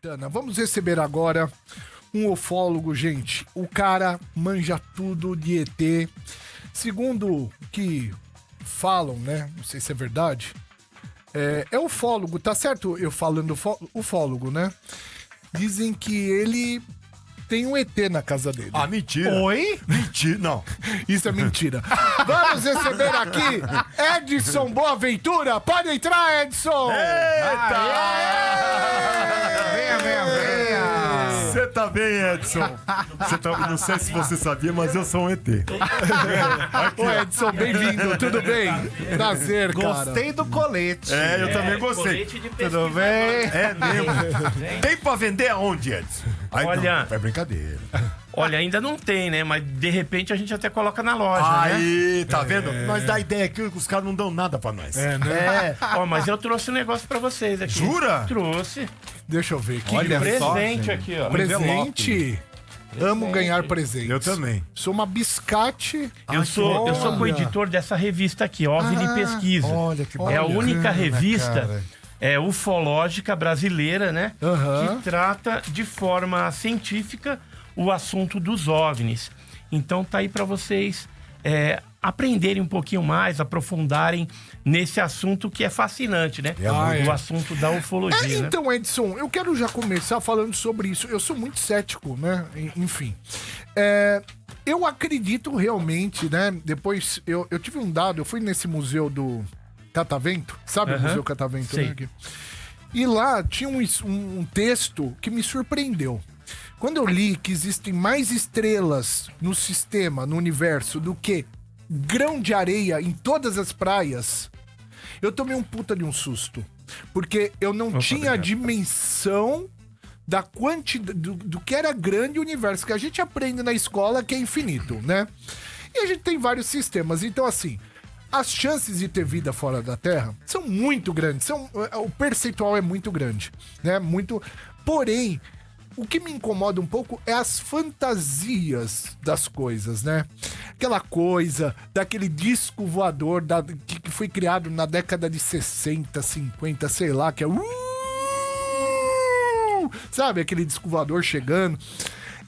Santana. Vamos receber agora um ufólogo, gente. O cara manja tudo de ET. Segundo o que falam, né? Não sei se é verdade. É ufólogo, tá certo eu falando ufólogo, né? Dizem que ele tem um ET na casa dele. Ah, mentira. Oi? Mentira, não. Isso é mentira. Vamos receber aqui Edson Boaventura. Pode entrar, Edson! Eita! Venha. Você tá bem, Edson? Não sei se você sabia, mas eu sou um ET. Ô, Edson, bem-vindo. Tudo bem? Prazer, cara. Gostei do colete. Eu também gostei. Tudo bem? É mesmo. Tem pra vender aonde, Edson? Aí, Olha- não, é brincadeira. Olha, ainda não tem, né? Mas de repente a gente até coloca na loja, né? Aí, tá vendo? Nós dá ideia que os caras não dão nada pra nós. Ó, mas eu trouxe um negócio pra vocês aqui. Jura? Trouxe. Deixa eu ver. Que Olha só, Presente gente. aqui, ó. presente. Amo ganhar presentes. Eu também. Sou uma biscate. Eu sou olha. coeditor dessa revista aqui, OVNI Pesquisa. Olha que É a única bacana, revista cara. ufológica brasileira, né? Aham. Que trata de forma científica o assunto dos OVNIs. Então tá aí para vocês aprenderem um pouquinho mais, aprofundarem nesse assunto que é fascinante, né? O assunto da ufologia, né? Então, Edson, eu quero já começar falando sobre isso. Eu sou muito cético, né? Enfim. Eu acredito realmente, né? Depois, eu tive um dado, eu fui nesse museu do Catavento, sabe o Aham. Museu Catavento, Sei. né? Aqui. E lá tinha um texto que me surpreendeu. Quando eu li que existem mais estrelas no sistema, no universo, do que grão de areia em todas as praias, eu tomei um puta de um susto. Porque eu não tinha a dimensão da quantidade do que era grande o universo, que a gente aprende na escola que é infinito, né? E a gente tem vários sistemas. Então, assim, as chances de ter vida fora da Terra são muito grandes. O percentual é muito grande, né? Porém, o que me incomoda um pouco é as fantasias das coisas, né? Aquela coisa daquele disco voador que foi criado na década de 60, 50, sei lá, que é... Sabe, aquele disco voador chegando.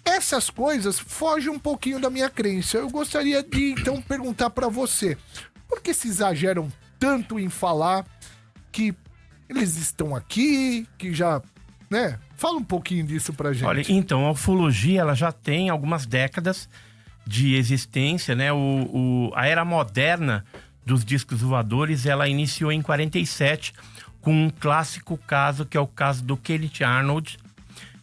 Essas coisas fogem um pouquinho da minha crença. Eu gostaria de, então, perguntar pra você. Por que se exageram tanto em falar que eles estão aqui, que já... né? Fala um pouquinho disso pra gente. Olha, então, a ufologia ela já tem algumas décadas de existência, né? A era moderna dos discos voadores, ela iniciou em 47 com um clássico caso, que é o caso do Kenneth Arnold,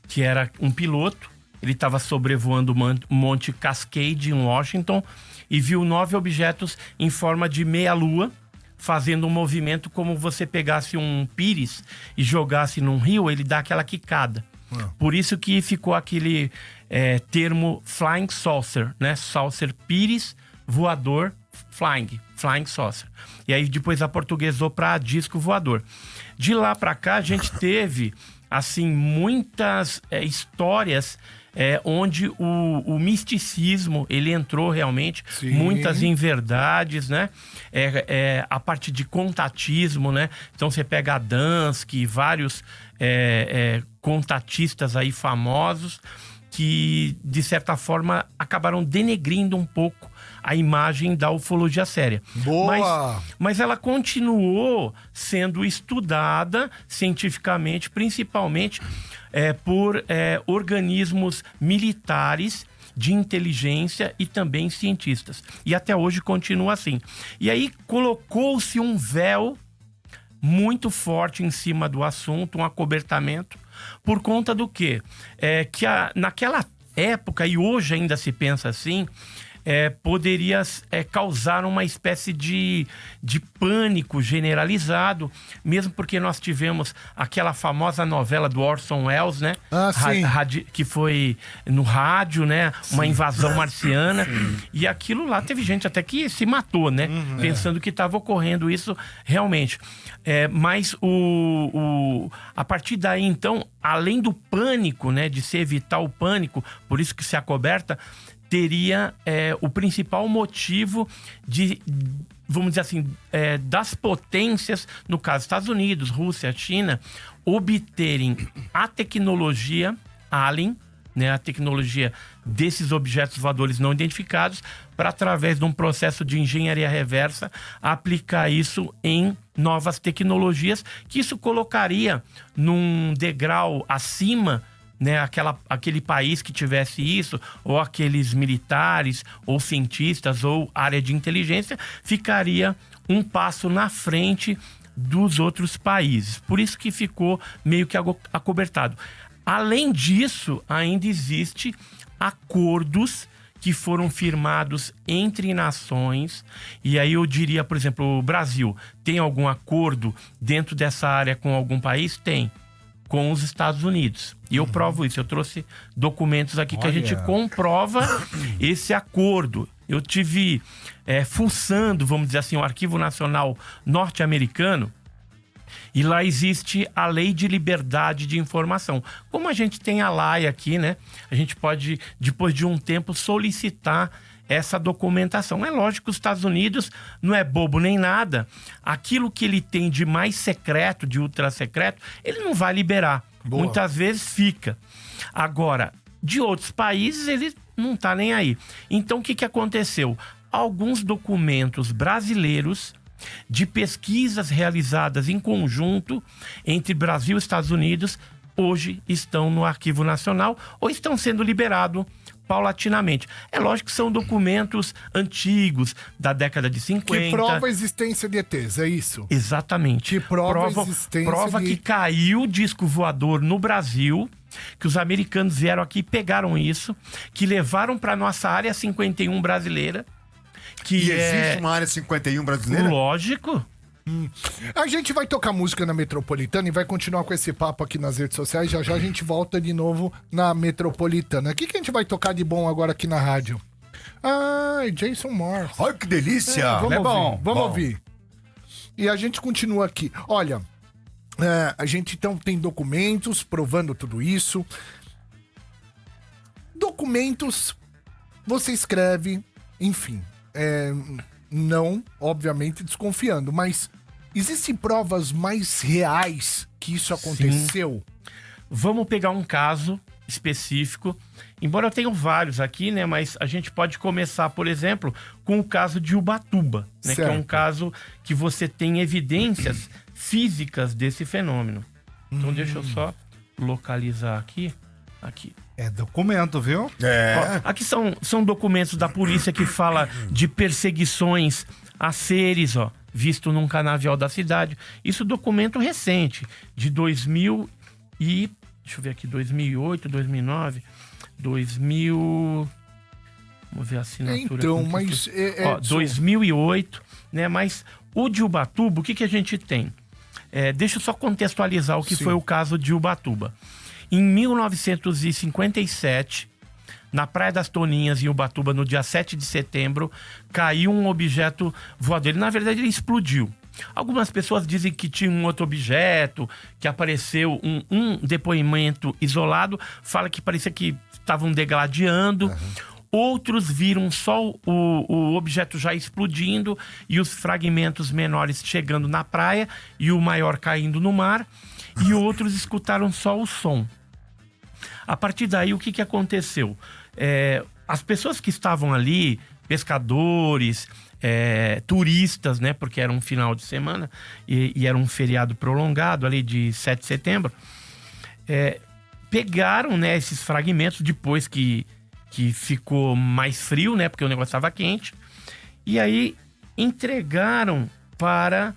que era um piloto. Ele estava sobrevoando o Monte Cascade, em Washington, e viu 9 objetos em forma de meia-lua, fazendo um movimento como você pegasse um pires e jogasse num rio, ele dá aquela quicada. Por isso que ficou aquele termo flying saucer, né? Saucer pires, voador, flying saucer. E aí depois aportuguesou para disco voador. De lá para cá a gente teve assim muitas histórias onde o misticismo ele entrou realmente. Sim. Muitas inverdades, né? A parte de contatismo, né? Então você pega a Dansky, vários contatistas aí famosos que, de certa forma, acabaram denegrindo um pouco a imagem da ufologia séria. Boa! Mas ela continuou sendo estudada cientificamente, principalmente por organismos militares de inteligência e também cientistas. E até hoje continua assim. E aí colocou-se um véu muito forte em cima do assunto, um acobertamento, por conta do quê? Que naquela época, e hoje ainda se pensa assim, poderia causar uma espécie de pânico generalizado, mesmo porque nós tivemos aquela famosa novela do Orson Welles, né? Ah, sim. Que foi no rádio, né? Uma invasão marciana. E aquilo lá teve gente até que se matou, né? Pensando que estava ocorrendo isso realmente. Mas a partir daí, então, além do pânico, né? De se evitar o pânico, por isso que se acoberta, teria o principal motivo de, vamos dizer assim, das potências, no caso Estados Unidos, Rússia, China, obterem a tecnologia Alien, né, a tecnologia desses objetos voadores não identificados, para, através de um processo de engenharia reversa, aplicar isso em novas tecnologias, que isso colocaria num degrau acima, né, aquele país que tivesse isso, ou aqueles militares, ou cientistas, ou área de inteligência, ficaria um passo na frente dos outros países. Por isso que ficou meio que acobertado. Além disso, ainda existe acordos que foram firmados entre nações. E aí eu diria, por exemplo, o Brasil tem algum acordo dentro dessa área com algum país? Tem. Com os Estados Unidos. E eu provo isso. Eu trouxe documentos aqui que a gente comprova esse acordo. Eu tive fuçando, vamos dizer assim, o Arquivo Nacional norte-americano. E lá existe a Lei de Liberdade de Informação. Como a gente tem a lei aqui, né? A gente pode, depois de um tempo, solicitar essa documentação. É lógico que os Estados Unidos não é bobo nem nada. Aquilo que ele tem de mais secreto, de ultra secreto, ele não vai liberar. Boa. Muitas vezes fica. Agora, de outros países, ele não está nem aí. Então, o que aconteceu? Alguns documentos brasileiros de pesquisas realizadas em conjunto entre Brasil e Estados Unidos hoje estão no Arquivo Nacional ou estão sendo liberados paulatinamente. É lógico que são documentos antigos, da década de 50. Que prova a existência de ETs, é isso? Exatamente. Que prova a existência prova que caiu disco voador no Brasil, que os americanos vieram aqui e pegaram isso, que levaram para nossa área 51 brasileira. E existe uma área 51 brasileira? Lógico. A gente vai tocar música na Metropolitana e vai continuar com esse papo aqui nas redes sociais. Já já a gente volta de novo na Metropolitana. O que a gente vai tocar de bom agora aqui na rádio? Jason Morse. Olha que delícia! Vamos ouvir. E a gente continua aqui. Olha, a gente então tem documentos provando tudo isso. Documentos, você escreve, enfim... não, obviamente, desconfiando, mas existem provas mais reais que isso aconteceu? Sim. Vamos pegar um caso específico, embora eu tenha vários aqui, né, mas a gente pode começar, por exemplo, com o caso de Ubatuba, né, que é um caso que você tem evidências físicas desse fenômeno. Então deixa eu só localizar aqui. É documento, viu? Ó, aqui são documentos da polícia que fala de perseguições a seres, visto num canavial da cidade. Isso documento recente, de 2000 e... Deixa eu ver aqui, 2008, 2009, 2000... Vamos ver a assinatura. Então, mas... 2008, né? Mas o de Ubatuba, o que a gente tem? Deixa eu só contextualizar o que foi o caso de Ubatuba. Em 1957, na Praia das Toninhas, em Ubatuba, no dia 7 de setembro, caiu um objeto voador. Na verdade, ele explodiu. Algumas pessoas dizem que tinha um outro objeto, que apareceu um depoimento isolado, fala que parecia que estavam degladiando. Outros viram só o objeto já explodindo e os fragmentos menores chegando na praia e o maior caindo no mar. E outros escutaram só o som. A partir daí, o que aconteceu? As pessoas que estavam ali, pescadores, turistas, né? Porque era um final de semana e era um feriado prolongado ali de 7 de setembro, pegaram, né, esses fragmentos depois que ficou mais frio, né? Porque o negócio estava quente. E aí entregaram para...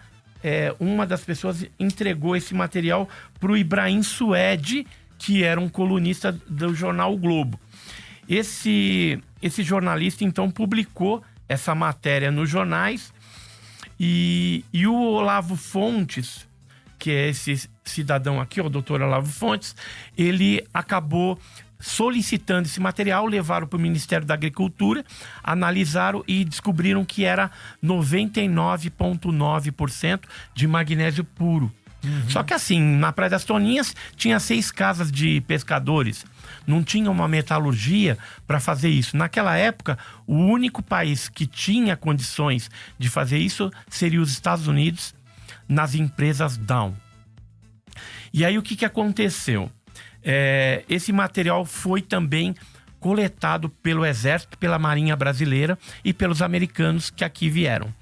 uma das pessoas entregou esse material para o Ibrahim Suede, que era um colunista do jornal O Globo. Esse jornalista, então, publicou essa matéria nos jornais e o Olavo Fontes, que é esse cidadão aqui, o doutor Olavo Fontes, ele acabou solicitando esse material, levaram para o Ministério da Agricultura, analisaram e descobriram que era 99,9% de magnésio puro. Só que assim, na Praia das Toninhas tinha 6 casas de pescadores. Não tinha uma metalurgia para fazer isso. Naquela época, o único país que tinha condições de fazer isso seria os Estados Unidos, nas empresas Dow. E aí o que aconteceu? Esse material foi também coletado pelo Exército, pela Marinha Brasileira e pelos americanos que aqui vieram.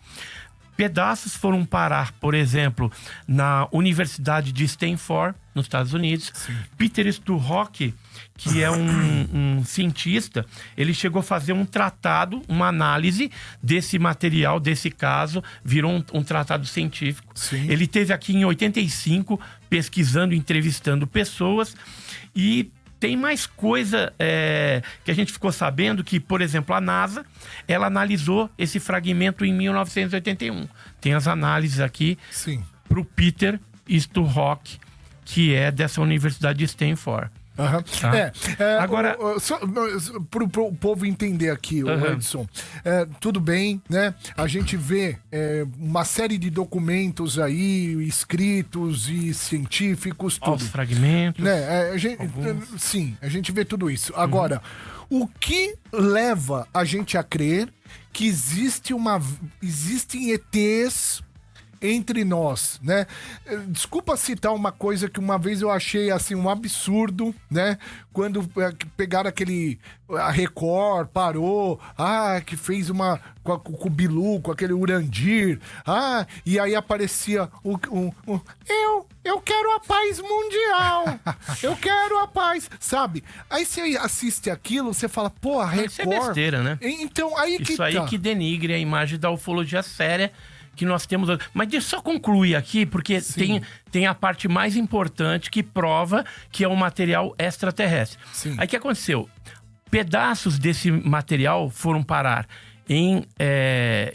Pedaços foram parar, por exemplo, na Universidade de Stanford, nos Estados Unidos. Sim. Peter Sturrock, que é um cientista, ele chegou a fazer um tratado, uma análise desse material, desse caso, virou um tratado científico. Sim. Ele esteve aqui em 85, pesquisando, entrevistando pessoas, e tem mais coisa que a gente ficou sabendo que, por exemplo, a NASA, ela analisou esse fragmento em 1981. Tem as análises aqui para o Peter Sturrock, que é dessa Universidade de Stanford. Uhum. Tá? Agora, para o povo entender aqui, Edson, tudo bem, né? A gente vê uma série de documentos aí, escritos e científicos, tudo. Os fragmentos. Né? Sim, a gente vê tudo isso. Agora, o que leva a gente a crer que existem ETs entre nós, né? Desculpa citar uma coisa que uma vez eu achei assim um absurdo, né? Quando pegaram a Record parou, que fez uma com o Bilu, com aquele Urandir, e aí aparecia eu quero a paz mundial, eu quero a paz, sabe? Aí você assiste aquilo, você fala, pô, a Record... Isso é besteira, né? Então, aí que Isso aí que denigre a imagem da ufologia séria que nós temos. Mas deixa eu só concluir aqui, porque tem a parte mais importante que prova que é um material extraterrestre. Sim. Aí o que aconteceu? Pedaços desse material foram parar em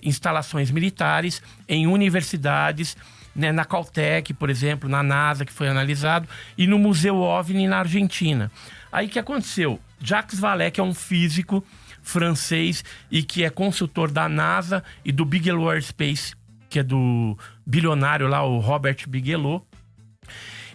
instalações militares, em universidades, né, na Caltech, por exemplo, na NASA, que foi analisado, e no Museu OVNI na Argentina. Aí o que aconteceu? Jacques Vallée, que é um físico francês e que é consultor da NASA e do Bigelow Aerospace, que é do bilionário lá, o Robert Bigelow.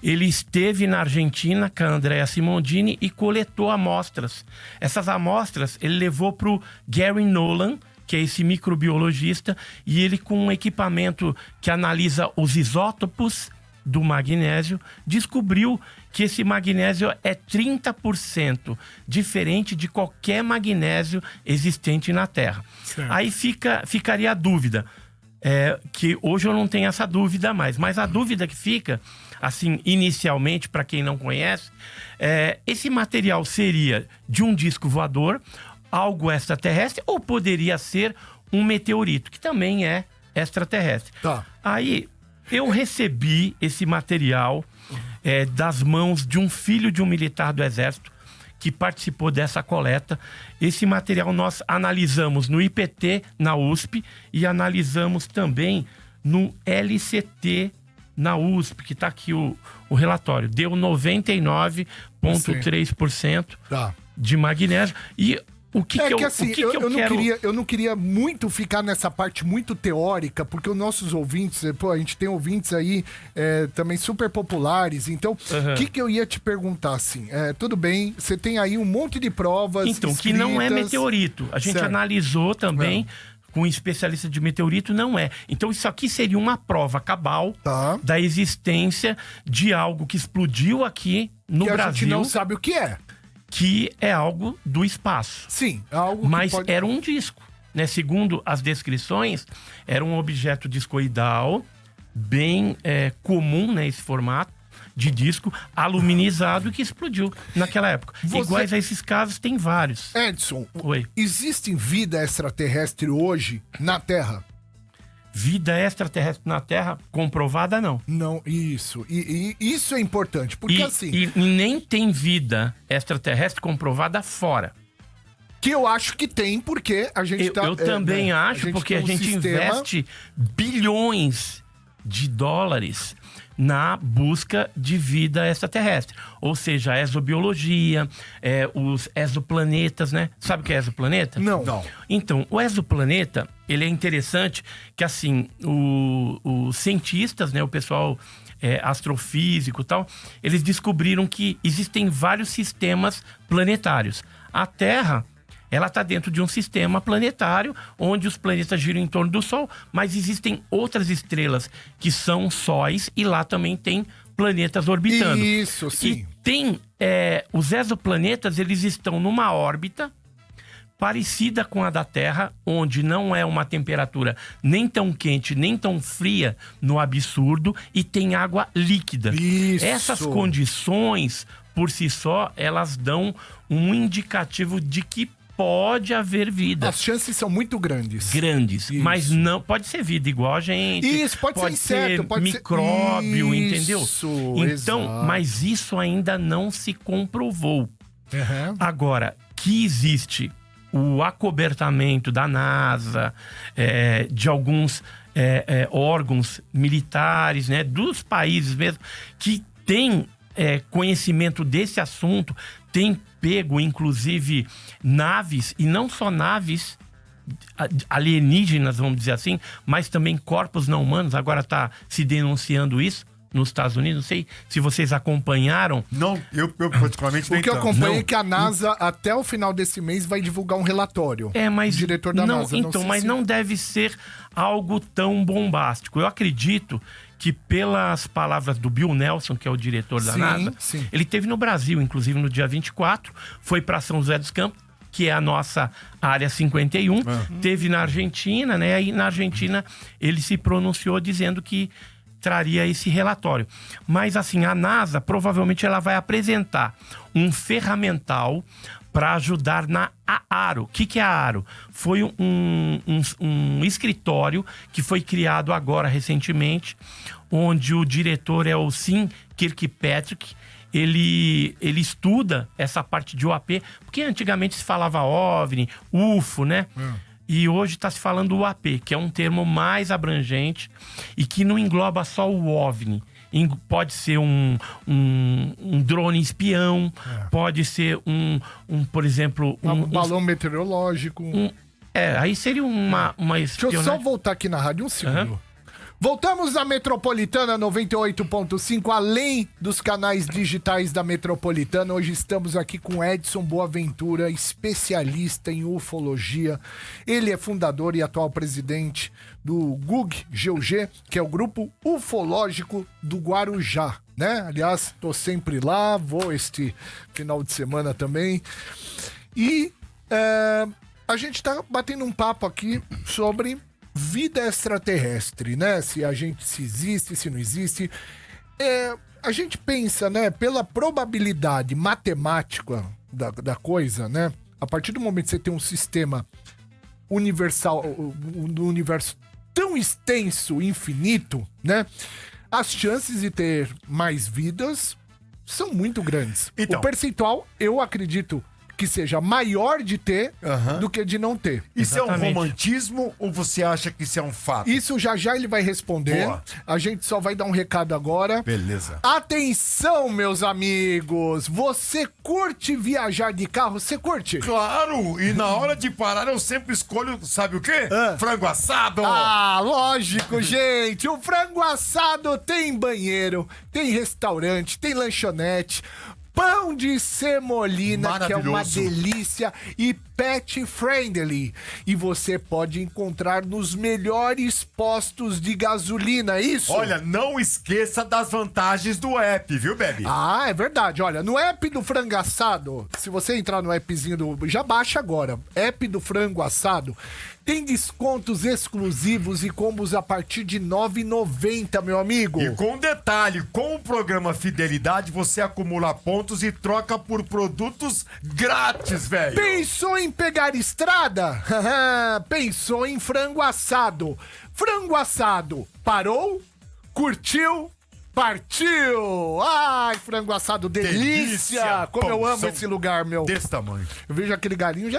Ele esteve na Argentina com a Andrea Simondini e coletou amostras. Essas amostras ele levou para o Gary Nolan, que é esse microbiologista, e ele, com um equipamento que analisa os isótopos do magnésio, descobriu que esse magnésio é 30% diferente de qualquer magnésio existente na Terra. Certo. Aí ficaria a dúvida. Que hoje eu não tenho essa dúvida mais, mas a dúvida que fica, assim, inicialmente, para quem não conhece, esse material seria de um disco voador, algo extraterrestre, ou poderia ser um meteorito, que também é extraterrestre. Tá. Aí eu recebi esse material das mãos de um filho de um militar do Exército que participou dessa coleta. Esse material nós analisamos no IPT, na USP, e analisamos também no LCT, na USP, que está aqui o relatório. Deu 99,3% de magnésio. E eu não queria muito ficar nessa parte muito teórica, porque os nossos ouvintes, a gente tem ouvintes aí também super populares, então o que eu ia te perguntar assim, tudo bem, você tem aí um monte de provas então, escritas, que não é meteorito, a gente analisou também com um especialista de meteorito, não é. Então isso aqui seria uma prova cabal da existência de algo que explodiu aqui no Brasil. A gente não sabe o que é. Que é algo do espaço. Sim, algo mas que era um disco, né? Segundo as descrições, era um objeto discoidal, bem comum, né? Esse formato de disco, aluminizado, que explodiu naquela época. Iguais a esses casos, tem vários. Edson, Oi. Existe vida extraterrestre hoje na Terra? Vida extraterrestre na Terra, comprovada, não. Não, isso. E isso é importante, porque assim... E nem tem vida extraterrestre comprovada fora. Que eu acho que tem, porque a gente Eu também acho, porque a gente investe bilhões de dólares na busca de vida extraterrestre. Ou seja, a exobiologia, os exoplanetas, né? Sabe o que é exoplaneta? Não. Então, o exoplaneta, ele é interessante que, assim, os cientistas, né? O pessoal astrofísico e tal, eles descobriram que existem vários sistemas planetários. A Terra, ela está dentro de um sistema planetário, onde os planetas giram em torno do Sol, mas existem outras estrelas que são sóis, e lá também tem planetas orbitando. Isso, sim. E tem... os exoplanetas, eles estão numa órbita parecida com a da Terra, onde não é uma temperatura nem tão quente, nem tão fria no absurdo, e tem água líquida. Isso. Essas condições, por si só, elas dão um indicativo de que pode haver vida. As chances são muito grandes. Grandes. Isso. Mas não pode ser vida igual a gente. Isso, pode ser inseto, pode micróbio, ser... entendeu? Isso, então, exato. mas isso ainda não se comprovou. Uhum. Agora, que existe o acobertamento da NASA, de alguns órgãos militares, né, dos países mesmo, que têm conhecimento desse assunto, tem pego, inclusive, naves, e não só naves alienígenas, vamos dizer assim, mas também corpos não humanos. Agora está se denunciando isso nos Estados Unidos. Não sei se vocês acompanharam. Não, eu particularmente nem O que eu tanto. acompanho é que a NASA, até o final desse mês, vai divulgar um relatório. Mas o diretor da NASA. Então, mas não deve ser algo tão bombástico. Eu acredito que, pelas palavras do Bill Nelson, que é o diretor da NASA, ele esteve no Brasil, inclusive no dia 24, foi para São José dos Campos, que é a nossa área 51, teve na Argentina, né? E na Argentina ele se pronunciou dizendo que traria esse relatório. Mas assim, a NASA provavelmente ela vai apresentar um ferramental para ajudar na AARO. O que é a AARO? Foi um escritório que foi criado agora recentemente, onde o diretor é o Sim Kirkpatrick. Ele estuda essa parte de UAP, porque antigamente se falava OVNI, UFO, né? E hoje está se falando UAP, que é um termo mais abrangente e que não engloba só o OVNI. Pode ser um drone espião, pode ser por exemplo... Um balão meteorológico. Aí seria uma Deixa eu só voltar aqui na rádio um segundo. Voltamos à Metropolitana 98.5, além dos canais digitais da Metropolitana. Hoje estamos aqui com Edson Boaventura, especialista em ufologia. Ele é fundador e atual presidente do GUG, que é o Grupo Ufológico do Guarujá, né? Aliás, tô sempre lá, vou este final de semana também. E a gente tá batendo um papo aqui sobre vida extraterrestre, né? Se existe, se não existe. A gente pensa, né? Pela probabilidade matemática da coisa, né? A partir do momento que você tem um sistema universal, do universo tão extenso, infinito, né? As chances de ter mais vidas são muito grandes. Então, o percentual, eu acredito que seja maior de ter do que de não ter. Isso é um romantismo ou você acha que isso é um fato? Isso já ele vai responder. Boa. A gente só vai dar um recado agora. Beleza. Atenção, meus amigos! Você curte viajar de carro? Você curte? Claro! E na hora de parar eu sempre escolho, sabe o quê? Frango assado! Ah, lógico, gente! O frango assado tem banheiro, tem restaurante, tem lanchonete, pão de semolina, que é uma delícia, e pet friendly. E você pode encontrar nos melhores postos de gasolina, isso? Olha, não esqueça das vantagens do app, viu, Bebe? Ah, é verdade. Olha, no app do Frango Assado, se você entrar no appzinho já baixa agora, app do Frango Assado, tem descontos exclusivos e combos a partir de R$ 9,90, meu amigo. E com detalhe, com o programa Fidelidade, você acumula pontos e troca por produtos grátis, velho. Pensou em pegar estrada? Pensou em frango assado. Frango assado. Parou? Curtiu? Partiu! Ai, frango assado, delícia! Como eu amo esse lugar, meu. Desse tamanho. Eu vejo aquele galinho já...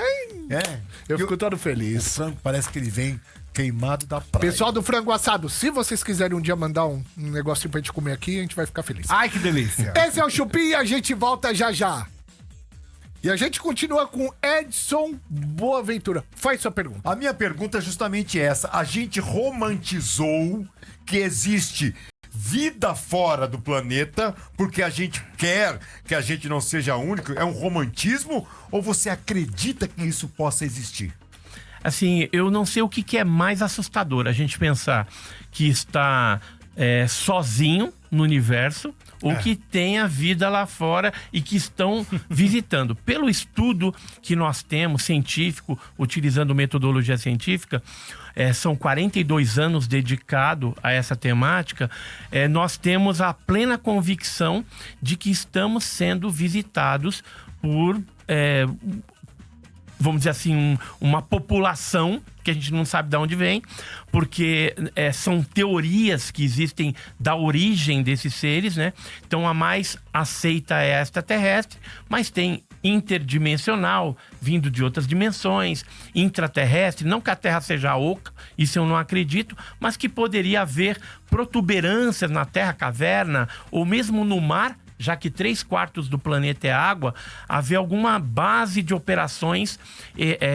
Eu fico todo feliz. O frango parece que ele vem queimado da praia. Pessoal do Frango Assado, se vocês quiserem um dia mandar um negocinho pra gente comer aqui, a gente vai ficar feliz. Ai, que delícia. Esse é o Chupi e a gente volta já já. E a gente continua com Edson Boaventura. Faz sua pergunta. A minha pergunta é justamente essa. A gente romantizou que existe vida fora do planeta porque a gente quer que a gente não seja único? É um romantismo ou você acredita que isso possa existir? Assim, eu não sei o que é mais assustador. A gente pensar que está sozinho no universo ou que tenha vida lá fora e que estão visitando. Pelo estudo que nós temos, científico, utilizando metodologia científica, são 42 anos dedicado a essa temática, nós temos a plena convicção de que estamos sendo visitados por... vamos dizer assim, uma população que a gente não sabe de onde vem, porque são teorias que existem da origem desses seres, né? Então, a mais aceita é extraterrestre, mas tem interdimensional, vindo de outras dimensões, intraterrestre, não que a Terra seja oca, isso eu não acredito, mas que poderia haver protuberâncias na Terra, caverna, ou mesmo no mar, já que 3/4 do planeta é água, haver alguma base de operações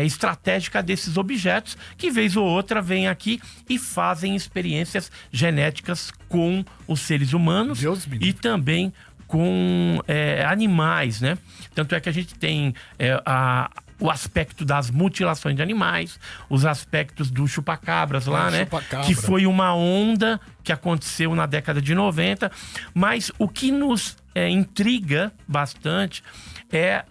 estratégica desses objetos, que vez ou outra vêm aqui e fazem experiências genéticas com os seres humanos e também com animais, né? Tanto é que a gente tem o aspecto das mutilações de animais, os aspectos do chupacabras lá, né? Chupacabra. Que foi uma onda que aconteceu na década de 90. Mas o que nos intriga bastante é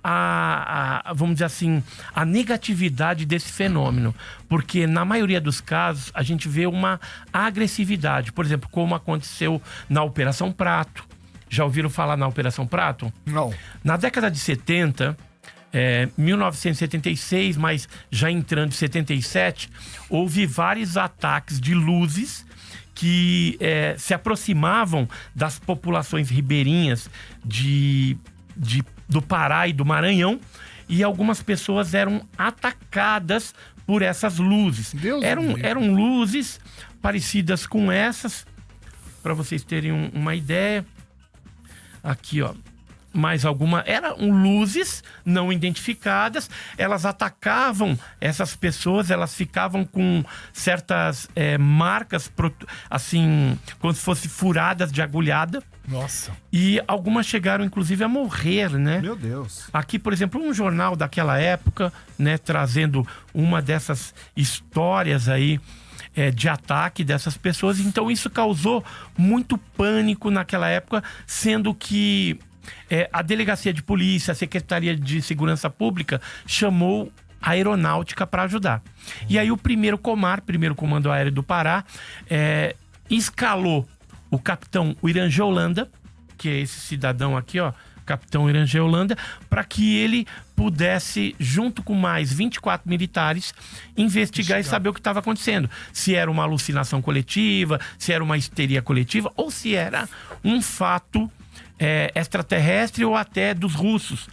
vamos dizer assim, a negatividade desse fenômeno. Porque na maioria dos casos a gente vê uma agressividade. Por exemplo, como aconteceu na Operação Prato. Já ouviram falar na Operação Prato? Não. Na década de 70... 1976, mas já entrando em 77, houve vários ataques de luzes que se aproximavam das populações ribeirinhas do Pará e do Maranhão, e algumas pessoas eram atacadas por essas luzes. Eram luzes parecidas com essas, para vocês terem uma ideia. Aqui, ó. Mais alguma, eram luzes não identificadas, elas atacavam essas pessoas, elas ficavam com certas marcas, assim, como se fossem furadas de agulhada. Nossa. E algumas chegaram, inclusive, a morrer, né? Meu Deus. Aqui, por exemplo, um jornal daquela época, né, trazendo uma dessas histórias aí, de ataque dessas pessoas. Então, isso causou muito pânico naquela época, sendo que a Delegacia de Polícia, a Secretaria de Segurança Pública, chamou a Aeronáutica para ajudar. E aí o primeiro Comando Aéreo do Pará, escalou o capitão Irangê Holanda, que é esse cidadão aqui, ó, capitão Irangê Holanda, para que ele pudesse, junto com mais 24 militares, investigar e saber o que estava acontecendo. Se era uma alucinação coletiva, se era uma histeria coletiva, ou se era um fato extraterrestre ou até dos russos,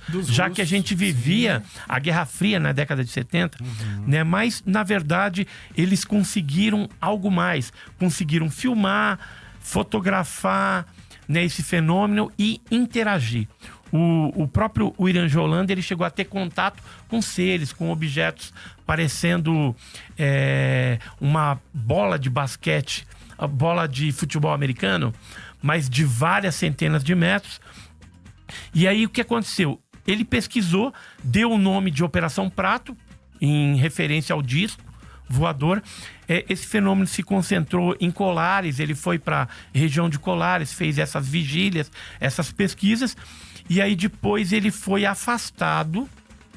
que a gente vivia a Guerra Fria na década de 70, né? Mas, na verdade, eles conseguiram algo mais. Conseguiram filmar, fotografar, né, esse fenômeno e interagir. O próprio Irangê Holanda, ele chegou a ter contato com seres, com objetos parecendo uma bola de basquete, a bola de futebol americano, mas de várias centenas de metros. E aí o que aconteceu? Ele pesquisou, deu o nome de Operação Prato, em referência ao disco voador. Esse fenômeno se concentrou em Colares, ele foi para a região de Colares, fez essas vigílias, essas pesquisas, e aí depois ele foi afastado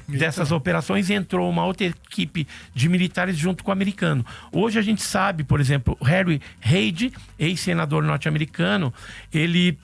dessas operações, entrou uma outra equipe de militares junto com o americano. Hoje a gente sabe, por exemplo, Harry Reid, ex-senador norte-americano, ele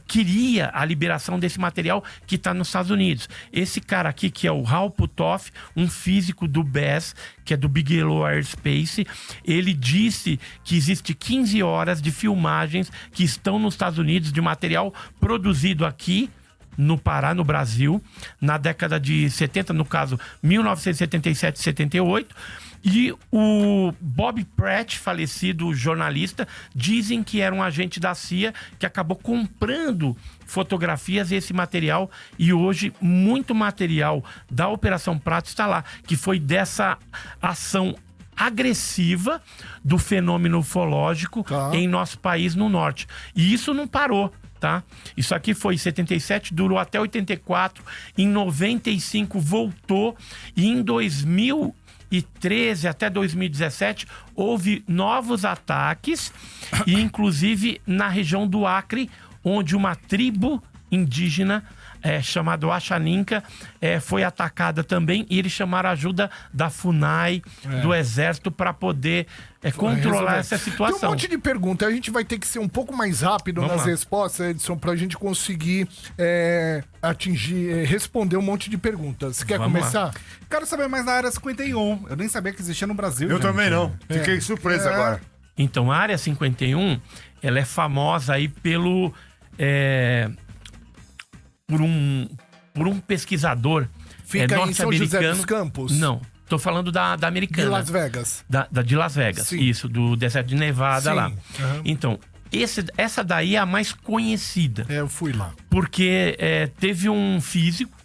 queria a liberação desse material que está nos Estados Unidos. Esse cara aqui, que é o Hal Puthoff, um físico do BAS, que é do Bigelow Aerospace, ele disse que existe 15 horas de filmagens que estão nos Estados Unidos de material produzido aqui no Pará, no Brasil, na década de 70, no caso 1977 e 78, e o Bob Pratt, falecido jornalista, dizem que era um agente da CIA que acabou comprando fotografias e esse material, e hoje muito material da Operação Prato está lá, que foi dessa ação agressiva do fenômeno ufológico em nosso país no norte. E isso não parou. Tá? Isso aqui foi em 77, durou até 84, em 95 voltou, e em 2013 até 2017 houve novos ataques, e inclusive na região do Acre onde uma tribo indígena chamado Achaninca, foi atacada também, e eles chamaram a ajuda da FUNAI, do Exército, para poder controlar essa situação. Tem um monte de perguntas, a gente vai ter que ser um pouco mais rápido Vamos nas lá. respostas, Edson, pra gente conseguir responder um monte de perguntas. Quer Vamos começar? Quero saber mais da Área 51. Eu nem sabia que existia no Brasil. Eu gente. também não. Fiquei surpreso agora. Então, a Área 51, ela é famosa aí pelo... por um pesquisador Fica em São José norte-americano. dos Campos? Não, tô falando da De americana. Las Vegas. De Las Vegas, Sim. isso, do deserto de Nevada Sim, lá. aham. Então, essa daí é a mais conhecida, Eu fui lá. porque teve um físico,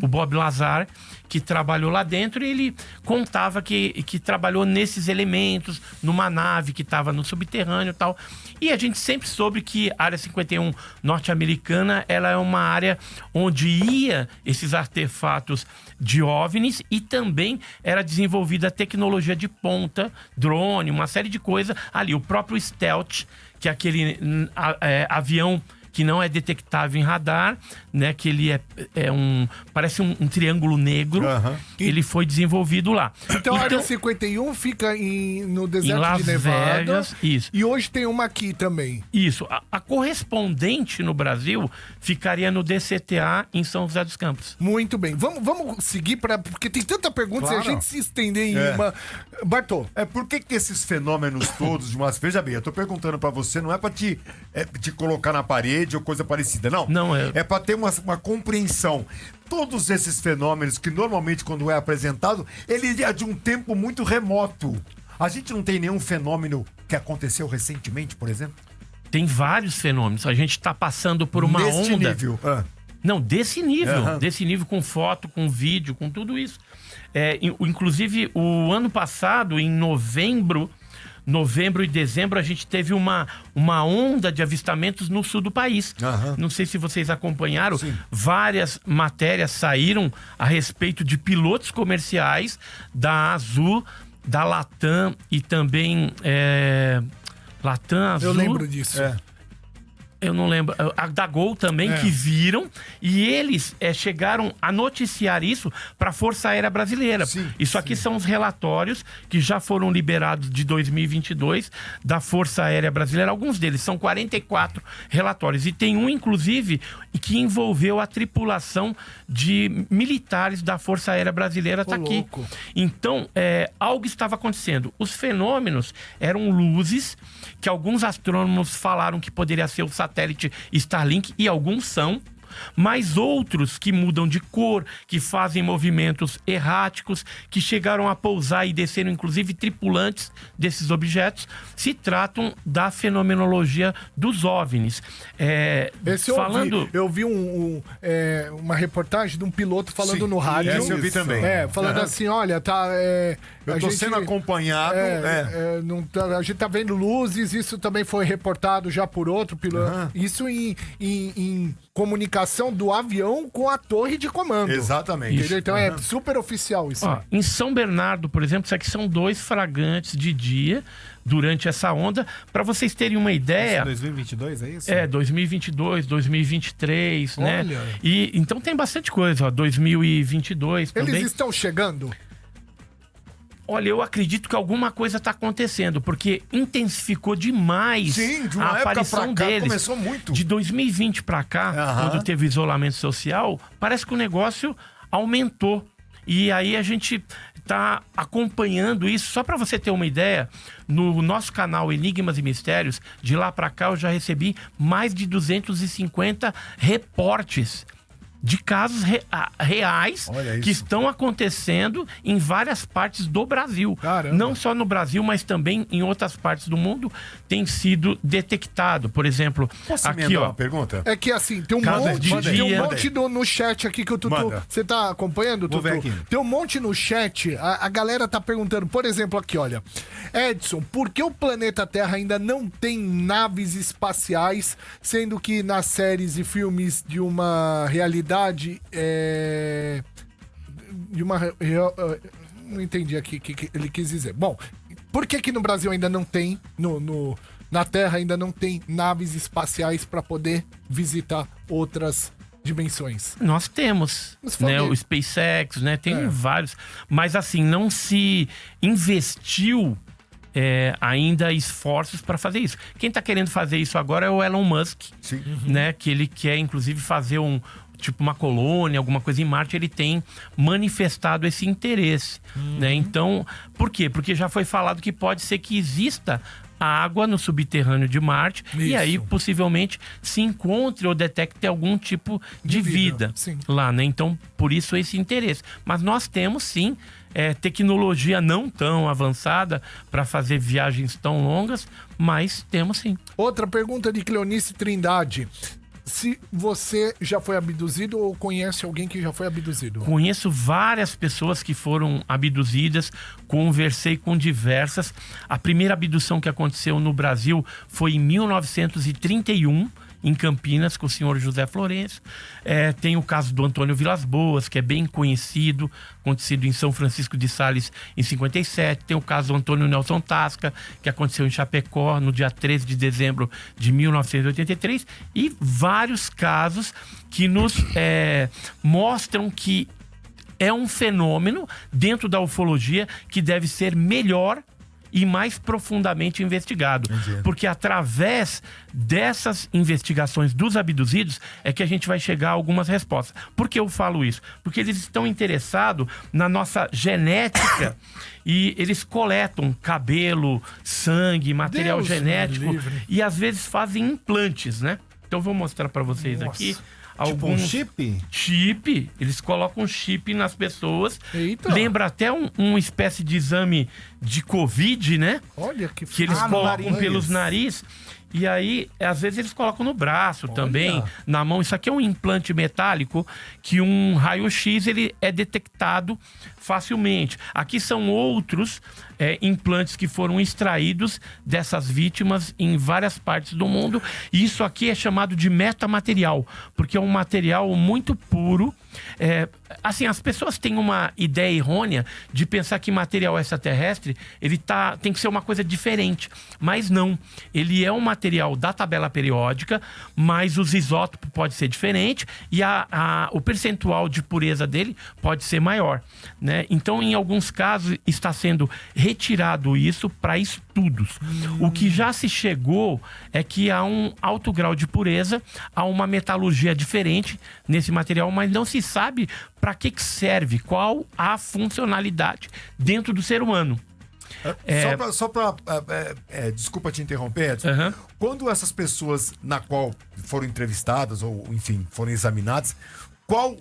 o Bob Lazar, que trabalhou lá dentro, e ele contava que trabalhou nesses elementos, numa nave que estava no subterrâneo e tal. E a gente sempre soube que a Área 51 norte-americana, ela é uma área onde ia esses artefatos de OVNIs, e também era desenvolvida tecnologia de ponta, drone, uma série de coisas ali. O próprio Stealth, que é aquele avião que não é detectável em radar, né? Que ele parece um triângulo negro. Aham. Ele foi desenvolvido lá. Então, a Área 51 fica no em deserto Las de Nevada. Vegas, isso. E hoje tem uma aqui também. Isso. A correspondente no Brasil ficaria no DCTA em São José dos Campos. Muito bem. Vamos seguir, porque tem tanta pergunta, se Claro. a gente se estender em uma... Bartô, Por que esses fenômenos todos de umas... Veja bem, eu tô perguntando pra você, não é pra te colocar na parede ou coisa parecida, não. Não, É pra ter uma compreensão. Todos esses fenômenos que normalmente quando é apresentado, ele é de um tempo muito remoto. A gente não tem nenhum fenômeno que aconteceu recentemente, por exemplo? Tem vários fenômenos. A gente está passando por uma Neste onda. nível. Não, desse nível. Aham. Desse nível, com foto, com vídeo, com tudo isso. Inclusive, o ano passado, em novembro e dezembro, a gente teve uma onda de avistamentos no sul do país. Aham. Não sei se vocês acompanharam. Sim. Várias matérias saíram a respeito de pilotos comerciais da Azul, da Latam e também... Latam, Azul... eu lembro disso. Eu não lembro. A da Gol também, que viram. E eles chegaram a noticiar isso para a Força Aérea Brasileira. Sim, isso aqui são os relatórios que já foram liberados de 2022 da Força Aérea Brasileira. Alguns deles são 44 relatórios. E tem um, inclusive, que envolveu a tripulação de militares da Força Aérea Brasileira. Está aqui. louco. Então, algo estava acontecendo. Os fenômenos eram luzes que alguns astrônomos falaram que poderia ser o satélite Starlink, e alguns são, mas outros que mudam de cor, que fazem movimentos erráticos, que chegaram a pousar e desceram, inclusive, tripulantes desses objetos, se tratam da fenomenologia dos OVNIs. Esse eu vi uma reportagem de um piloto falando Sim, no rádio. esse eu vi também. Falando Aham. assim, olha, Eu tô sendo acompanhado. a gente tá vendo luzes, isso também foi reportado já por outro piloto. Isso em comunicação do avião com a torre de comando. Exatamente. Entendeu? Então é super oficial isso. Ó, em São Bernardo, por exemplo, isso aqui são 2 flagrantes de dia durante essa onda. Para vocês terem uma ideia... 2022, é isso? 2022, 2023, né? Olha. E então tem bastante coisa, ó, 2022 Eles também. estão chegando? Olha, eu acredito que alguma coisa está acontecendo, porque intensificou demais Sim, de uma a época aparição pra cá deles. começou muito. De 2020 para cá, Aham. quando teve isolamento social, parece que o negócio aumentou. E aí a gente tá acompanhando isso. Só para você ter uma ideia, no nosso canal Enigmas e Mistérios, de lá para cá eu já recebi mais de 250 reportes de casos reais Olha isso. que estão acontecendo em várias partes do Brasil. Caramba. Não só no Brasil, mas também em outras partes do mundo tem sido detectado. Por exemplo, Posso aqui, emendar ó. uma pergunta? É que assim, tem um Cada monte, dia- no chat aqui que o Tutu... Manda. Você tá acompanhando, Vou Tutu? ver aqui. Tem um monte no chat, a galera tá perguntando, por exemplo, aqui, olha. Edson, por que o planeta Terra ainda não tem naves espaciais, sendo que nas séries e filmes de uma realidade... não entendi aqui o que ele quis dizer. Bom, por que no Brasil ainda não tem na Terra ainda não tem naves espaciais para poder visitar outras dimensões. Nós temos, Mas né, falei. o SpaceX, né, tem É. vários, mas assim, não se investiu ainda esforços para fazer isso. Quem está querendo fazer isso agora é o Elon Musk, Sim. né, que ele quer inclusive fazer tipo uma colônia, alguma coisa em Marte. Ele tem manifestado esse interesse, né? Então, por quê? Porque já foi falado que pode ser que exista água no subterrâneo de Marte e Isso. aí possivelmente se encontre ou detecte algum tipo de De vida, vida sim. lá, né? Então, por isso esse interesse. Mas nós temos sim tecnologia não tão avançada para fazer viagens tão longas, mas temos sim. Outra pergunta de Cleonice Trindade. Se você já foi abduzido ou conhece alguém que já foi abduzido? Conheço várias pessoas que foram abduzidas, conversei com diversas. A primeira abdução que aconteceu no Brasil foi em 1931, em Campinas, com o senhor José Florencio. Tem o caso do Antônio Vilas Boas, que é bem conhecido, acontecido em São Francisco de Sales em 57. Tem o caso do Antônio Nelson Tasca, que aconteceu em Chapecó no dia 13 de dezembro de 1983. E vários casos que nos mostram que é um fenômeno dentro da ufologia que deve ser melhor e mais profundamente investigado. Entendi. Porque através dessas investigações dos abduzidos é que a gente vai chegar a algumas respostas. Por que eu falo isso? Porque eles estão interessados na nossa genética e eles coletam cabelo, sangue, material Deus me genético livre. e às vezes fazem implantes, né? Então eu vou mostrar para vocês Nossa. aqui Tipo um chip? chip, eles colocam chip nas pessoas. Eita. Lembra até uma espécie de exame de Covid, né? Olha que Que eles no colocam nariz. pelos nariz. E aí, às vezes, eles colocam no braço também, na mão. Isso aqui é um implante metálico que um raio-x ele é detectado facilmente. Aqui são outros implantes que foram extraídos dessas vítimas em várias partes do mundo. E isso aqui é chamado de metamaterial, porque é um material muito puro. Assim, as pessoas têm uma ideia errônea de pensar que material extraterrestre tem que ser uma coisa diferente. Mas não. Ele é um material da tabela periódica, mas os isótopos pode ser diferente e o percentual de pureza dele pode ser maior, né? Então, em alguns casos, está sendo retirado isso para estudos. O que já se chegou é que há um alto grau de pureza, há uma metalurgia diferente nesse material, mas não se sabe para que serve, qual a funcionalidade dentro do ser humano. Desculpa te interromper, Edson. Aham. Quando essas pessoas na qual foram entrevistadas ou, enfim, foram examinadas,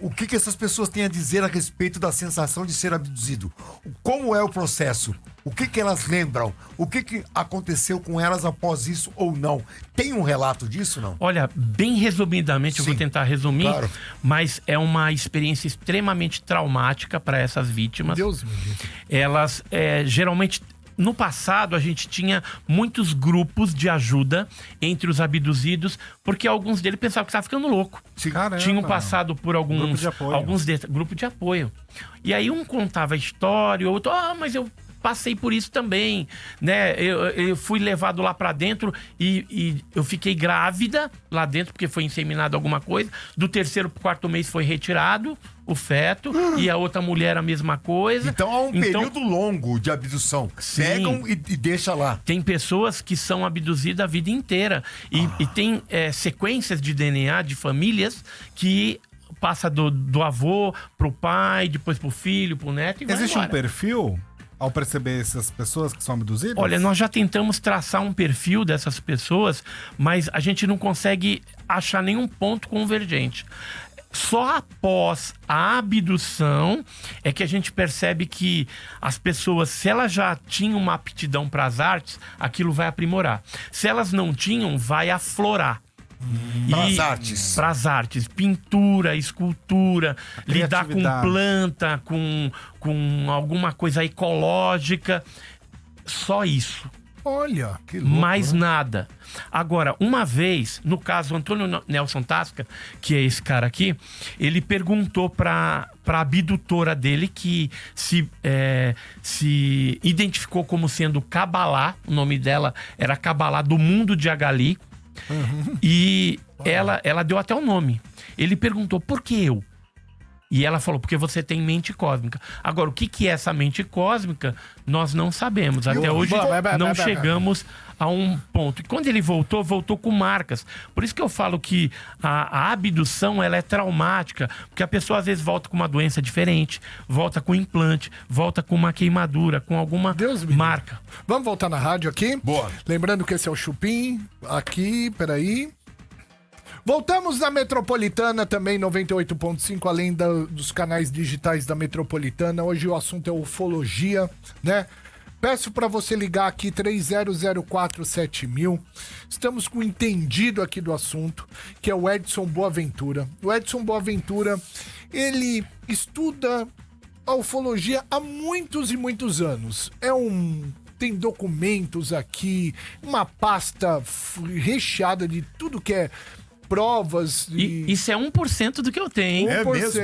o que essas pessoas têm a dizer a respeito da sensação de ser abduzido? Como é o processo? O que elas lembram? O que aconteceu com elas após isso ou não? Tem um relato disso, não? Olha, bem resumidamente, eu vou Sim, tentar resumir, claro. mas é uma experiência extremamente traumática para essas vítimas. Deus me livre. Elas geralmente. No passado, a gente tinha muitos grupos de ajuda entre os abduzidos, porque alguns deles pensavam que estavam ficando louco. Caramba. Tinham passado por Grupo alguns de apoio. grupo de apoio. E aí um contava a história, o outro, mas eu passei por isso também, né? Eu fui levado lá pra dentro e eu fiquei grávida lá dentro porque foi inseminado alguma coisa. Do 3º pro 4º mês foi retirado o feto e a outra mulher a mesma coisa. Então há um período longo de abdução. Sim. Pegam e deixa lá. Tem pessoas que são abduzidas a vida inteira. E tem sequências de DNA de famílias que passa do avô pro pai, depois pro filho, pro neto e vai Existe um embora. perfil ao perceber essas pessoas que são abduzidas? Olha, nós já tentamos traçar um perfil dessas pessoas, mas a gente não consegue achar nenhum ponto convergente. Só após a abdução é que a gente percebe que as pessoas, se elas já tinham uma aptidão para as artes, aquilo vai aprimorar. Se elas não tinham, vai aflorar. Pras artes. Para as artes, pintura, escultura, lidar com criatividade. planta, com alguma coisa ecológica. Só isso. Olha. Que louco, Mais né? nada. Agora, uma vez, no caso, o Antônio Nelson Tasca, que é esse cara aqui, ele perguntou pra abdutora dele, que se identificou como sendo Kabbalah, o nome dela era Kabbalah do mundo de Agali, e ela deu até o nome. Ele perguntou, por que eu? E ela falou, porque você tem mente cósmica. Agora, o que é essa mente cósmica, nós não sabemos. Até hoje não chegamos a um ponto. E quando ele voltou com marcas. Por isso que eu falo que a abdução, ela é traumática, porque a pessoa às vezes volta com uma doença diferente, volta com implante, volta com uma queimadura, com alguma marca. Vamos voltar na rádio aqui? Boa. Lembrando que esse é o Chupim. Aqui, peraí. Voltamos na Metropolitana também, 98.5, além dos canais digitais da Metropolitana. Hoje o assunto é ufologia, né? Peço para você ligar aqui 30047000. Estamos com um entendido aqui do assunto, que é o Edson Boaventura. O Edson Boaventura, ele estuda a ufologia há muitos e muitos anos. Tem documentos aqui, uma pasta recheada de tudo que é provas. Isso é 1% do que eu tenho, hein? É mesmo?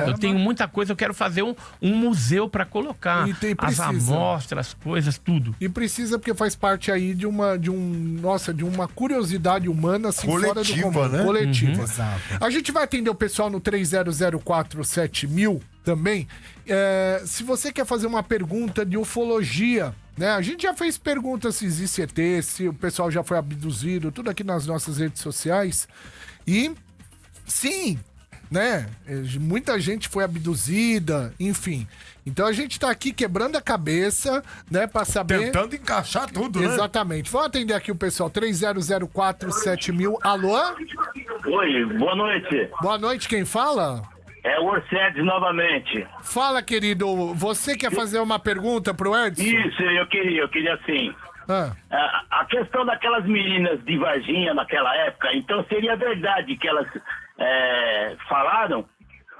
Eu tenho muita coisa, eu quero fazer um museu para colocar as amostras, as coisas, tudo. E precisa, porque faz parte aí de uma curiosidade humana, assim, fora do comum. Né? Coletiva. Exato. A gente vai atender o pessoal no 30047000 também. Se você quer fazer uma pergunta de ufologia, né? A gente já fez perguntas se existe ET, se o pessoal já foi abduzido, tudo aqui nas nossas redes sociais. E sim, né? Muita gente foi abduzida, enfim. Então a gente tá aqui quebrando a cabeça, né, pra saber. Tentando encaixar tudo, né? Exatamente. Vamos atender aqui o pessoal. 30047000. Alô? Oi, boa noite. Boa noite, quem fala? É o Orcedes novamente. Fala, querido. Você quer fazer uma pergunta pro Edson? Isso, eu queria assim. A questão daquelas meninas de Varginha naquela época, então seria verdade que elas falaram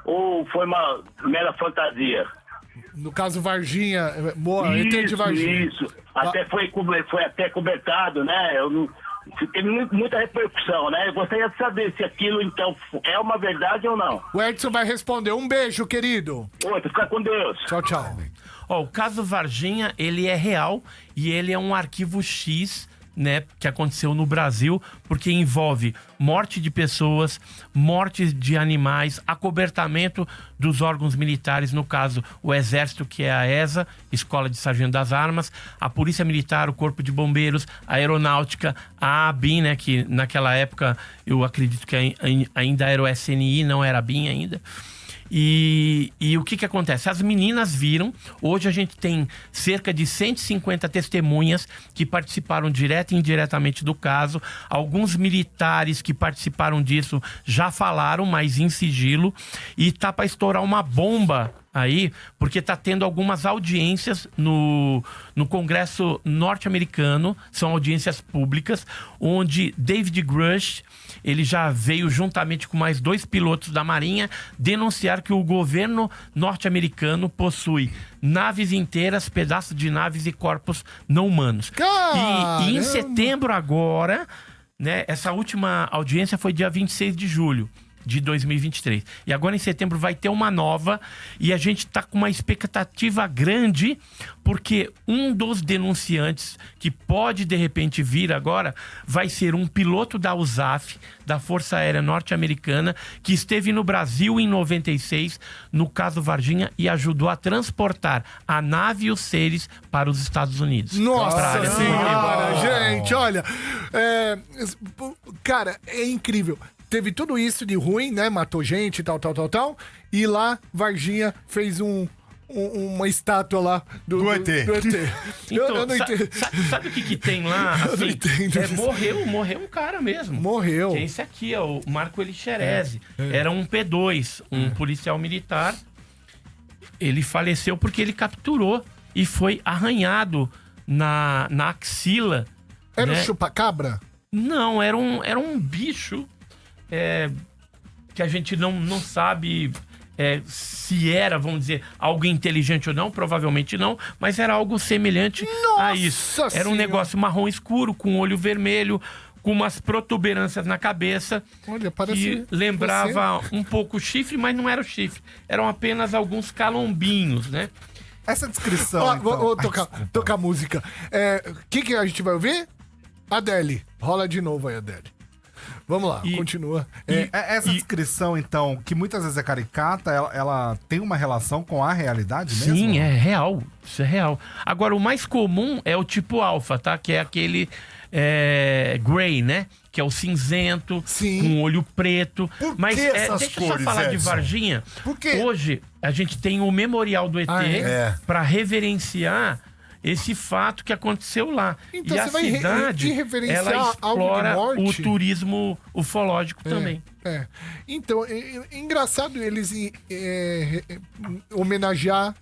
ou foi uma mera fantasia? No caso, Varginha, boa, ET de Varginha. Isso, até foi até cobertado, né? Teve muita repercussão, né? Eu gostaria de saber se aquilo, então, é uma verdade ou não. O Edson vai responder. Um beijo, querido. Outro, fica com Deus. Tchau, tchau. O caso Varginha, ele é real e ele é um arquivo X, né, que aconteceu no Brasil, porque envolve morte de pessoas, morte de animais, acobertamento dos órgãos militares, no caso, o Exército, que é a ESA, Escola de Sargento das Armas, a Polícia Militar, o Corpo de Bombeiros, a Aeronáutica, a ABIN, né, que naquela época eu acredito que ainda era o SNI, não era a ABIN ainda. E o que acontece? As meninas viram, hoje a gente tem cerca de 150 testemunhas que participaram direta e indiretamente do caso. Alguns militares que participaram disso já falaram, mas em sigilo. E tá para estourar uma bomba aí, porque tá tendo algumas audiências no Congresso norte-americano, são audiências públicas, onde David Grush, ele já veio juntamente com mais 2 pilotos da Marinha denunciar que o governo norte-americano possui naves inteiras, pedaços de naves e corpos não humanos. E em setembro agora, né, essa última audiência foi dia 26 de julho de 2023. E agora em setembro vai ter uma nova e a gente tá com uma expectativa grande porque um dos denunciantes que pode de repente vir agora vai ser um piloto da USAF, da Força Aérea Norte-Americana, que esteve no Brasil em 96, no caso Varginha, e ajudou a transportar a nave e os seres para os Estados Unidos. Nossa senhora, gente, olha, cara, é incrível. Teve tudo isso de ruim, né? Matou gente e tal. E lá, Varginha fez uma estátua lá do ET. Então, eu não entendo. Sabe o que tem lá? Assim, Eu não entendo. Morreu um cara mesmo. Morreu. Que é esse aqui, ó, o Marco Elixerese. Era um P2, um policial militar. Ele faleceu porque ele capturou e foi arranhado na axila. Era né? um chupa-cabra? Não, era um bicho que a gente não sabe se era, vamos dizer, algo inteligente ou não, provavelmente não, mas era algo semelhante a isso. Era um Senhora. negócio marrom escuro, com olho vermelho, com umas protuberâncias na cabeça. Olha, parece que lembrava um pouco o chifre, mas não era o chifre. Eram apenas alguns calombinhos, né? Essa descrição. Ó, então... vou tocar música. O que a gente vai ouvir? Adele. Rola de novo aí, Adele. Vamos lá, continua. Essa descrição, então, que muitas vezes é caricata, ela tem uma relação com a realidade mesmo? Sim, é real. Isso é real. Agora, o mais comum é o tipo alfa, tá? Que é aquele grey, né? Que é o cinzento, Sim. com olho preto. Por Mas que essas deixa eu só cores, falar de Edson? Varginha. Por quê? Hoje, a gente tem o Memorial do ET para reverenciar esse fato que aconteceu lá. Então, e você a vai cidade, reverenciar ela algo de explora o morte? turismo ufológico também. Então, engraçado eles homenagear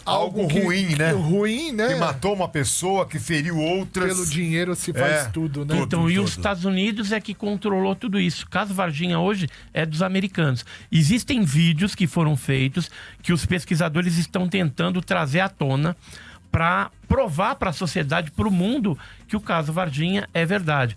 Algo que- ruim, né? Ruim, né? Que matou uma pessoa, que feriu outras. Pelo dinheiro se faz tudo, né? Então, e os Estados Unidos é que controlou tudo isso. Caso Varginha hoje é dos americanos. Existem vídeos que foram feitos que os pesquisadores estão tentando trazer à tona para provar para a sociedade, para o mundo, que o caso Varginha é verdade.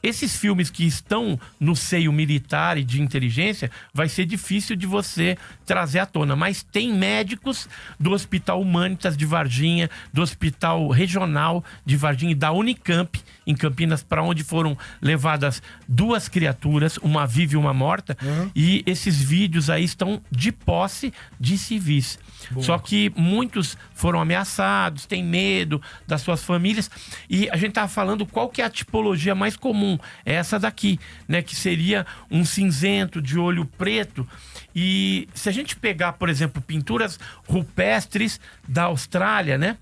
Esses filmes que estão no seio militar e de inteligência, vai ser difícil de você trazer à tona. Mas tem médicos do Hospital Humanitas de Varginha, do Hospital Regional de Varginha e da Unicamp, em Campinas, para onde foram levadas 2 criaturas, uma viva e uma morta. E esses vídeos aí estão de posse de civis. Só que muitos foram ameaçados, têm medo das suas famílias. E a gente tava falando qual que é a tipologia mais comum. É essa daqui, né? Que seria um cinzento de olho preto. E se a gente pegar, por exemplo, pinturas rupestres da Austrália, né?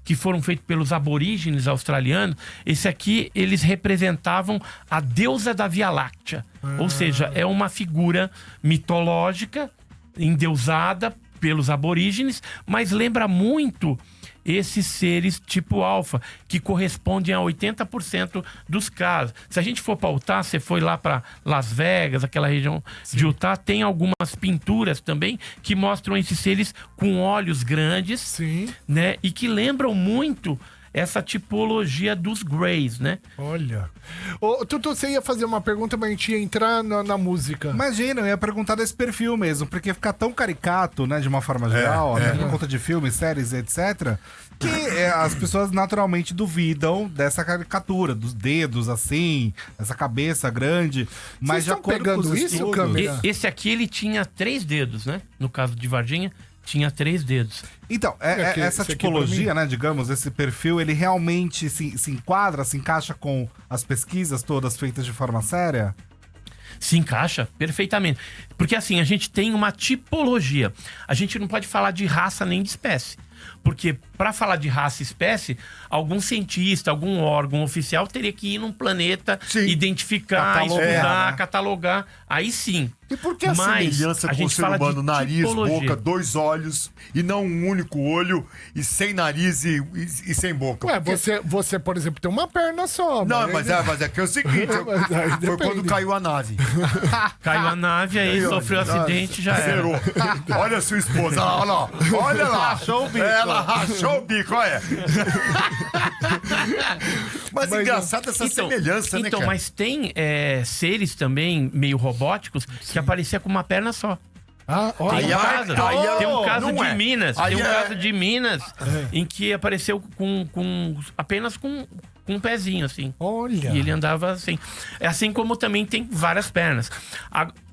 Que foram feitos pelos aborígenes australianos, esse aqui, eles representavam a deusa da Via Láctea. Ou seja, é uma figura mitológica, endeusada pelos aborígenes, mas lembra muito esses seres tipo alfa, que correspondem a 80% dos casos. Se a gente for para Utah, você foi lá para Las Vegas, aquela região de Utah, tem algumas pinturas também que mostram esses seres com olhos grandes, Sim. né? E que lembram muito essa tipologia dos Greys, né? Olha. Ô, Tutu, você ia fazer uma pergunta, mas a gente ia entrar na música. Imagina, eu ia perguntar desse perfil mesmo, porque fica tão caricato, né, de uma forma geral, né, por conta de filmes, séries, etc., que as pessoas naturalmente duvidam dessa caricatura, dos dedos assim, essa cabeça grande. Mas de estão acordo pegando com os isso, estudos, câmera? Esse aqui, ele tinha 3 dedos, né? No caso de Varginha, tinha 3 dedos. Então, Aqui, essa esse aqui tipologia, pra né, digamos, esse perfil, ele realmente se enquadra, se encaixa com as pesquisas todas feitas de forma séria? Se encaixa perfeitamente. Porque assim, a gente tem uma tipologia. A gente não pode falar de raça nem de espécie. Porque para falar de raça e espécie, algum cientista, algum órgão oficial teria que ir num planeta, Sim. identificar, Catalogar, estudar, né? catalogar. Aí sim. E por que a Mas semelhança a com o gente ser fala de humano? Nariz, tipologia. boca, 2 olhos e não um único olho e sem nariz e sem boca. Ué, Por quê? você, por exemplo, tem uma perna só. Não, mas é que é o seguinte, Mas aí foi depende. quando caiu a nave. Caiu a nave, aí sofreu acidente, já era. Zerou. Olha a sua esposa, olha lá, olha lá. Rachou o bico. Ela rachou o bico, olha. Mas engraçado essa semelhança, né, Então, cara? mas tem seres também meio robóticos que apareciam com uma perna só. Ah, olha. Tem um caso não de é. Minas. Aí Tem um é. caso de Minas em que apareceu apenas com um pezinho, assim. Olha. E ele andava assim. É assim como também tem várias pernas.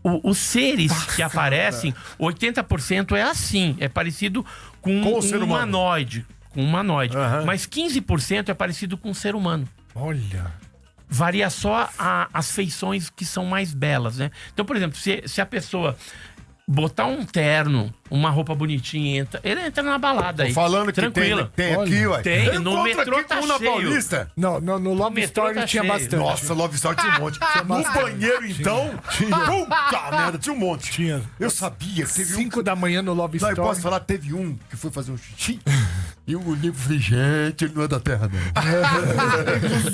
Os seres que aparecem, 80% é assim. É parecido com Com o um ser humano. humanoide. Com um humanoide. Aham. Mas 15% é parecido com um ser humano. Olha. Varia só as feições que são mais belas, né? Então, por exemplo, se a pessoa botar um terno, uma roupa bonitinha, ele entra na balada aí. Falando que tranquila. tem aqui, ué. Tem, Eu no encontro metrô aqui tá com um na cheio. Paulista. Não, no Love metrô Story tá tinha cheio. bastante. Nossa, Love Story tinha um monte. No bastante. banheiro, então, puta merda, tinha um monte. Tinha. Eu sabia que teve 5 da manhã no Love Não, eu Story. posso falar, teve um que foi fazer um xixi. E o livro frigente, ele não é da Terra, não.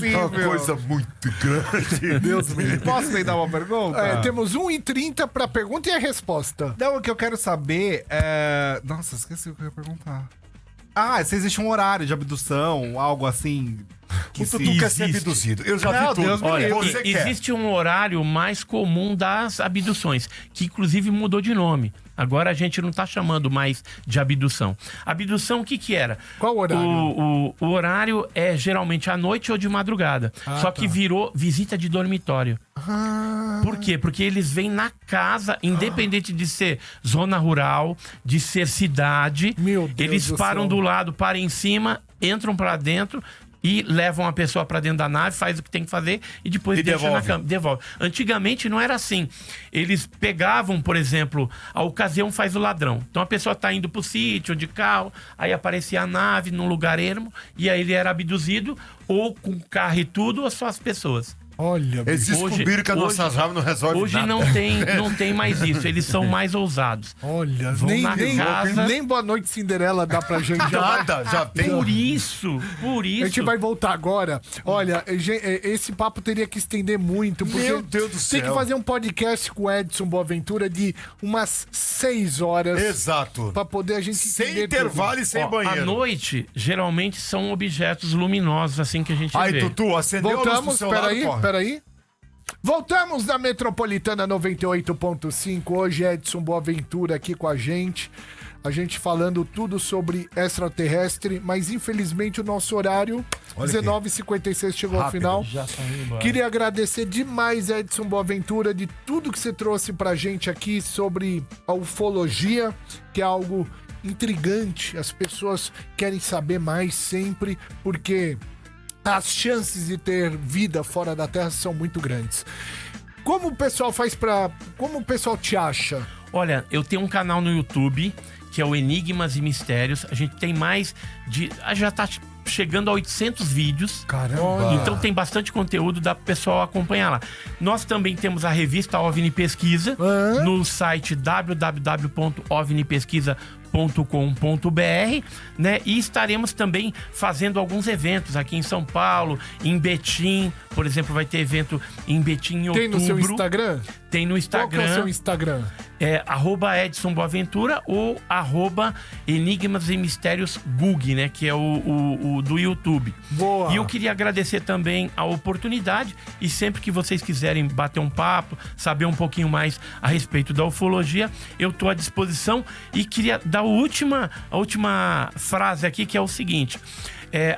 É uma coisa muito grande. Deus me livre. Posso me dar uma pergunta? Temos 1h30 pra pergunta e a resposta. Não, o que eu quero saber é... Nossa, esqueci o que eu ia perguntar. Se existe um horário de abdução, algo assim... O Tutu quer ser abduzido. Eu já vi tudo. Deus me livre. Você quer. Existe um horário mais comum das abduções, que inclusive mudou de nome. Agora a gente não tá chamando mais de abdução. Abdução, o que que era? Qual horário? O horário é geralmente à noite ou de madrugada. Só que virou visita de dormitório. Por quê? Porque eles vêm na casa, independente de ser zona rural, de ser cidade. Meu Deus eles do param céu. do lado, param em cima, entram pra dentro e levam a pessoa pra dentro da nave, faz o que tem que fazer e depois deixa devolve. na cama. Devolve. Antigamente não era assim. Eles pegavam, por exemplo, a ocasião faz o ladrão. Então a pessoa tá indo pro sítio de carro, aí aparecia a nave num lugar ermo e aí ele era abduzido ou com carro e tudo ou só as pessoas. Olha, Eles descobriram que a nossa nave não resolve Hoje nada. não tem mais isso. Eles são mais ousados. olha, Vão nem, na nem, casa. nem Boa Noite Cinderela dá pra gente. Nada, já tem. Por isso. A gente vai voltar agora. Olha, esse papo teria que estender muito. Porque Meu Deus do tem que céu. fazer um podcast com o Edson Boaventura de umas 6 horas. Exato. Pra poder a gente Sem entender intervalo e sem À banheiro. noite, geralmente são objetos luminosos, assim que a gente Aí, vê. Tutu, acendeu a luz do Voltamos, seu lado, corre. peraí. Voltamos da Metropolitana 98.5. Hoje Edson Boaventura aqui com a gente falando tudo sobre extraterrestre, mas infelizmente o nosso horário, 19h56, chegou ao final. Já tá indo embora. Queria agradecer demais, Edson Boaventura, de tudo que você trouxe pra gente aqui sobre a ufologia, que é algo intrigante. As pessoas querem saber mais sempre, porque as chances de ter vida fora da Terra são muito grandes. Como o pessoal faz pra... Como o pessoal te acha? Olha, eu tenho um canal no YouTube, que é o Enigmas e Mistérios. A gente tem mais de... Já tá chegando a 800 vídeos. Caramba! Então tem bastante conteúdo, dá pro pessoal acompanhar lá. Nós também temos a revista OVNI Pesquisa, no site www.ovnipesquisa.com.br, né? E estaremos também fazendo alguns eventos aqui em São Paulo, em Betim, por exemplo, vai ter evento em Betim em outubro. Tem no seu Instagram? Tem no Instagram. Qual que é o seu Instagram? É @Edson Boaventura ou @Enigmas e Mistérios Gug, né? Que é o do YouTube. Boa. E eu queria agradecer também a oportunidade e sempre que vocês quiserem bater um papo, saber um pouquinho mais a respeito da ufologia, eu tô à disposição e queria dar a última frase aqui, que é o seguinte: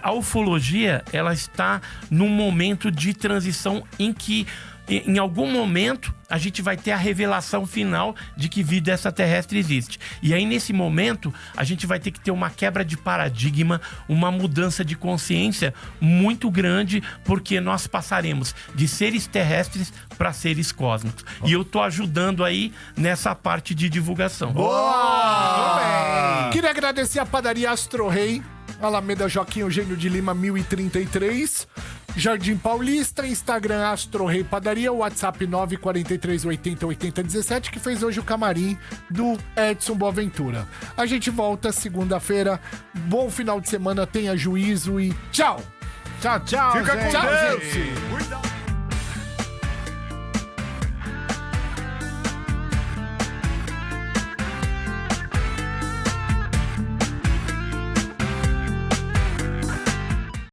a ufologia, ela está num momento de transição em que em algum momento a gente vai ter a revelação final de que vida extraterrestre existe. E aí, nesse momento, a gente vai ter que ter uma quebra de paradigma, uma mudança de consciência muito grande, porque nós passaremos de seres terrestres para seres cósmicos. E eu tô ajudando aí nessa parte de divulgação. Boa! Queria agradecer a padaria Astro Rei, Alameda Joaquim Eugênio de Lima, 1033, Jardim Paulista, Instagram Astro Rei Padaria, WhatsApp 943808017, que fez hoje o camarim do Edson Boaventura. A gente volta segunda-feira. Bom final de semana, tenha juízo e tchau! Tchau, tchau, Fica com gente. Deus. gente. Cuidado.